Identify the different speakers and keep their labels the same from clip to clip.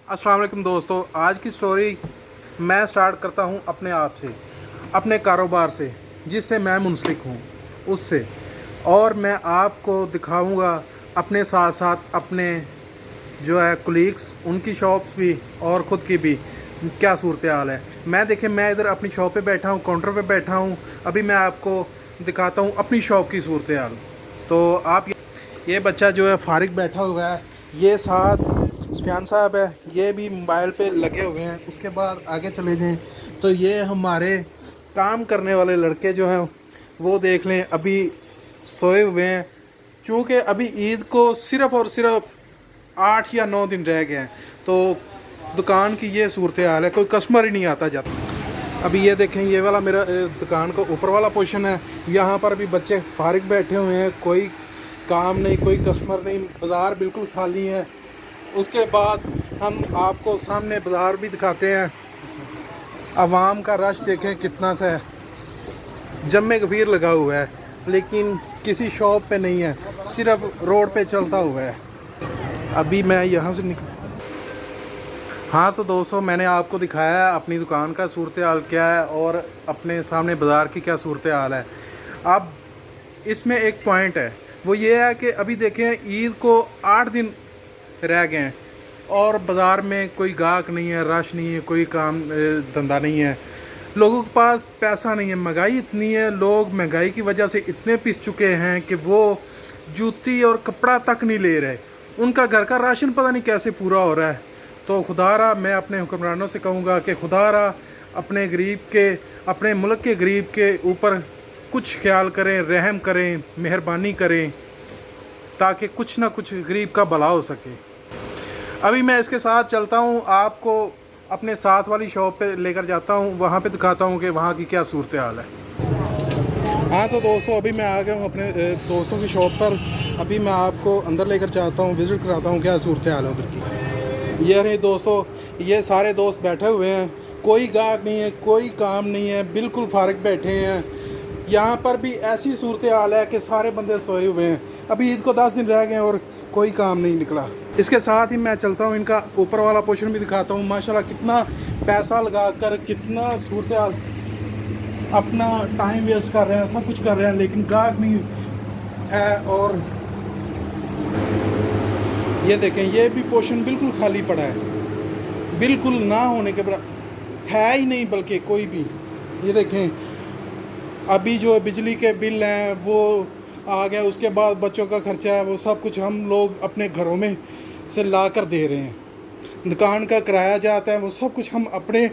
Speaker 1: अस्सलाम वालेकुम दोस्तों, आज की स्टोरी मैं स्टार्ट करता हूं अपने आप से, अपने कारोबार से जिससे मैं मुंसलिक हूं उससे। और मैं आपको दिखाऊंगा अपने साथ साथ अपने जो है कुलीग्स, उनकी शॉप्स भी और ख़ुद की भी क्या सूरत हाल है। मैं इधर अपनी शॉप पे बैठा हूँ, काउंटर पे बैठा हूँ। अभी मैं आपको दिखाता हूँ अपनी शॉप की सूरत हाल। तो आप ये बच्चा जो है फारिग बैठा हुआ है, ये साथ सुफियान साहब है, ये भी मोबाइल पे लगे हुए हैं। उसके बाद आगे चले जाएं तो ये हमारे काम करने वाले लड़के जो हैं वो देख लें, अभी सोए हुए हैं। चूँकि अभी ईद को सिर्फ़ और सिर्फ 8 या 9 दिन रह गए हैं, तो दुकान की ये सूरत हाल है, कोई कस्टमर ही नहीं आता जाता। अभी ये देखें, ये वाला मेरा दुकान का ऊपर वाला पोर्शन है। यहाँ पर अभी बच्चे फारिग बैठे हुए हैं, कोई काम नहीं, कोई कस्टमर नहीं, बाज़ार बिल्कुल खाली है। उसके बाद हम आपको सामने बाज़ार भी दिखाते हैं। आवाम का रश देखें कितना सा है, जम्मे गफीर लगा हुआ है, लेकिन किसी शॉप पे नहीं है, सिर्फ रोड पे चलता हुआ है। अभी मैं यहाँ से हाँ, तो दोस्तों मैंने आपको दिखाया है अपनी दुकान का सूरत हाल क्या है और अपने सामने बाज़ार की क्या सूरत हाल है। अब इसमें एक पॉइंट है, वो ये है कि अभी देखें ईद को 8 दिन रह गए हैं और बाज़ार में कोई गाहक नहीं है, रश नहीं है, कोई काम धंधा नहीं है। लोगों के पास पैसा नहीं है, महंगाई इतनी है, लोग महंगाई की वजह से इतने पिस चुके हैं कि वो जूती और कपड़ा तक नहीं ले रहे। उनका घर का राशन पता नहीं कैसे पूरा हो रहा है। तो खुदारा मैं अपने हुक्मरानों से कहूँगा कि खुदारा अपने गरीब के, अपने मुल्क के गरीब के ऊपर कुछ ख्याल करें, रहम करें, मेहरबानी करें, ताकि कुछ ना कुछ गरीब का भला हो सके। अभी मैं इसके साथ चलता हूँ, आपको अपने साथ वाली शॉप पे लेकर जाता हूँ, वहाँ पे दिखाता हूँ कि वहाँ की क्या सूरत हाल है। हाँ, तो दोस्तों अभी मैं आ गया हूँ अपने दोस्तों की शॉप पर। अभी मैं आपको अंदर लेकर जाता हूँ, विज़िट कराता हूँ क्या सूरत हाल है उधर की। ये रहे दोस्तों, ये सारे दोस्त बैठे हुए हैं, कोई गाहक नहीं है, कोई काम नहीं है, बिल्कुल फारिग बैठे हैं। यहाँ पर भी ऐसी सूरत हाल है कि सारे बंदे सोए हुए हैं। अभी ईद को 10 दिन रह गए हैं और कोई काम नहीं निकला। इसके साथ ही मैं चलता हूँ, इनका ऊपर वाला पोर्शन भी दिखाता हूँ। माशाल्लाह कितना पैसा लगा कर, कितना सूरत हाल, अपना टाइम वेस्ट कर रहे हैं, सब कुछ कर रहे हैं, लेकिन गाहक नहीं है। और ये देखें, ये भी पोर्शन बिल्कुल खाली पड़ा है, बिल्कुल ना होने के बराबर है ही नहीं, बल्कि कोई भी। ये देखें, अभी जो बिजली के बिल हैं वो आ गया, उसके बाद बच्चों का खर्चा है, वो सब कुछ हम लोग अपने घरों में से ला कर दे रहे हैं। दुकान का किराया जाता है, वो सब कुछ हम अपने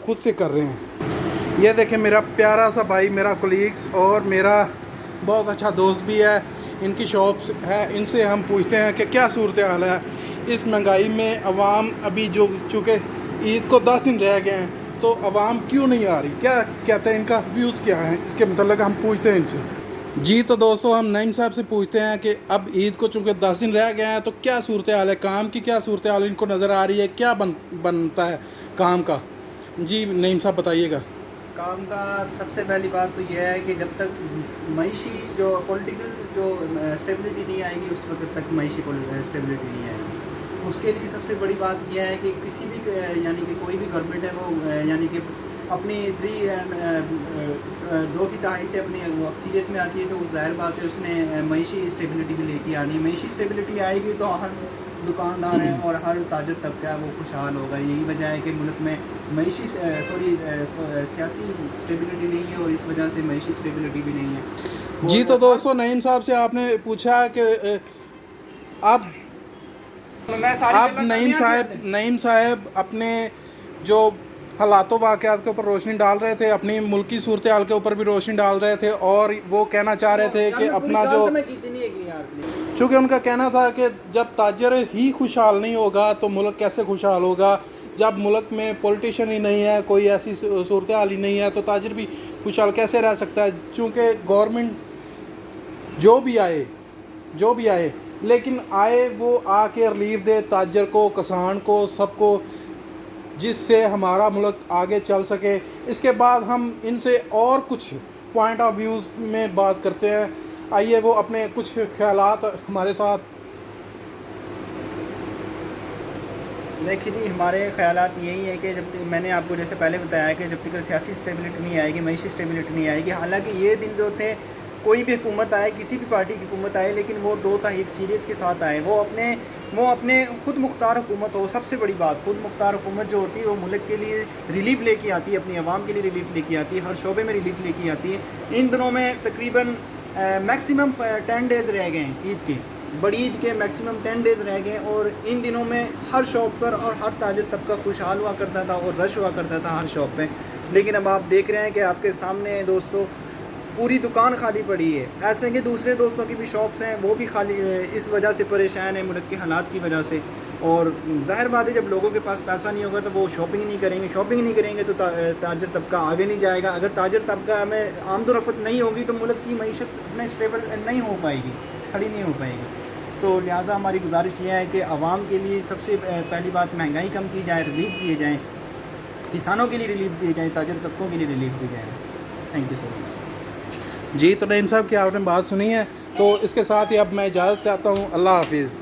Speaker 1: खुद से कर रहे हैं। ये देखें, मेरा प्यारा सा भाई, मेरा कोलीग्स और मेरा बहुत अच्छा दोस्त भी है, इनकी शॉप्स है, इनसे हम पूछते हैं कि क्या सूरत हाल है इस महंगाई में। अवाम अभी जो चूँकि ईद को 10 दिन रह गए हैं, तो अवाम क्यों नहीं आ रही, क्या कहते हैं, इनका व्यूज़ क्या है, इसके मतलब हम पूछते हैं इनसे। जी, तो दोस्तों हम नईम साहब से पूछते हैं कि अब ईद को चूँकि 10 दिन रह गए हैं, तो क्या सूरत हाल है, काम की क्या सूरत हाल इनको नज़र आ रही है, क्या बनता है काम का। जी नईम साहब बताइएगा।
Speaker 2: काम का सबसे पहली बात तो यह है कि जब तक मईशी जो पॉलिटिकल जो स्टेबिलिटी नहीं आएगी, उस वक्त तक मईशी स्टेबिलिटी नहीं आएगी। उसके लिए सबसे बड़ी बात यह है कि किसी भी यानी कि कोई भी गवर्नमेंट है वो यानी कि अपनी 2 की दहाई से अपनी वो अक्सरियत में आती है, तो वो ज़ाहिर बात है उसने मईशी स्टेबिलिटी भी लेके आनी है। मईशी स्टेबिलिटी आएगी तो हर दुकानदार है और हर ताजर तबका है वो खुशहाल होगा। यही वजह है कि मुल्क में मईशी सियासी स्टेबिलिटी नहीं है और इस वजह से मईशी स्टेबिलिटी भी नहीं है।
Speaker 1: जी, तो दोस्तों नईम साहब से आपने पूछा कि अब नईम साहब अपने जो हालातों वाक़यात के ऊपर रोशनी डाल रहे थे, अपनी मुल्क की सूरत हाल के ऊपर भी रोशनी डाल रहे थे, और वो कहना चाह रहे थे कि अपना जो, चूँकि उनका कहना था कि जब ताजर ही खुशहाल नहीं होगा तो मुल्क कैसे खुशहाल होगा। जब मुल्क में पॉलिटिशियन ही नहीं है, कोई ऐसी सूरत हाल ही नहीं है, तो ताजर भी खुशहाल कैसे रह सकता है। चूँकि गवर्नमेंट जो भी आए लेकिन आए वो आके रिलीफ दे ताजर को, किसान को, सबको, जिससे हमारा मुल्क आगे चल सके। इसके बाद हम इनसे और कुछ पॉइंट ऑफ व्यूज़ में बात करते हैं। आइए वो अपने कुछ ख्यालात हमारे साथ।
Speaker 2: देखिए जी, हमारे ख़यालात यही है कि जब तक मैंने आपको जैसे पहले बताया कि जब तक सियासी स्टेबिलिटी नहीं आएगी, मईशी स्टेबिलिटी नहीं आएगी, हालांकि ये दिन जो थे, कोई भी हुकूमत आए, किसी भी पार्टी की हुकूमत आए, लेकिन वो दो था यकसीरियत के साथ आए, वो अपने खुद मुख्तार हुकूमत हो। सबसे बड़ी बात, खुद मुख्तार हुकूमत जो होती है वो मुल्क के लिए रिलीफ लेके आती है, अपनी आवाम के लिए रिलीफ लेके आती है, हर शोबे में रिलीफ लेके आती है। इन दिनों में तकरीबन मैक्सिमम 10 डेज़ रह गए हैं ईद के, बड़ी ईद के मैक्सिमम 10 डेज़ रह गए, और इन दिनों में हर शॉप पर और हर ताजर तबका खुशहाल हुआ करता था और रश हुआ करता था हर शॉप पे। लेकिन अब आप देख रहे हैं कि आपके सामने दोस्तों पूरी दुकान खाली पड़ी है। ऐसे कि दूसरे दोस्तों की भी शॉप्स हैं, वो भी खाली इस वजह से परेशान है, मुल्क के हालात की वजह से। और ज़ाहिर बात है, जब लोगों के पास पैसा नहीं होगा तो वो शॉपिंग नहीं करेंगे, शॉपिंग नहीं करेंगे तो ताजर तबका आगे नहीं जाएगा। अगर ताजर तबका में आमदोरफ़्त नहीं होगी तो मुल्क की मईशत में स्टेबल नहीं हो पाएगी, खड़ी नहीं हो पाएगी। तो लिहाजा हमारी गुजारिश ये है कि आवाम के लिए सबसे पहली बात महंगाई कम की जाए, रिलीफ दिए जाएँ, किसानों के लिए रिलीफ दिए जाएँ, ताजर तबकों के लिए रिलीफ दिए जाए। Thank you so much.
Speaker 1: जी, तो नईम साहब की आपने बात सुनी है, तो इसके साथ ही अब मैं इजाज़त चाहता हूँ। अल्लाह हाफिज़।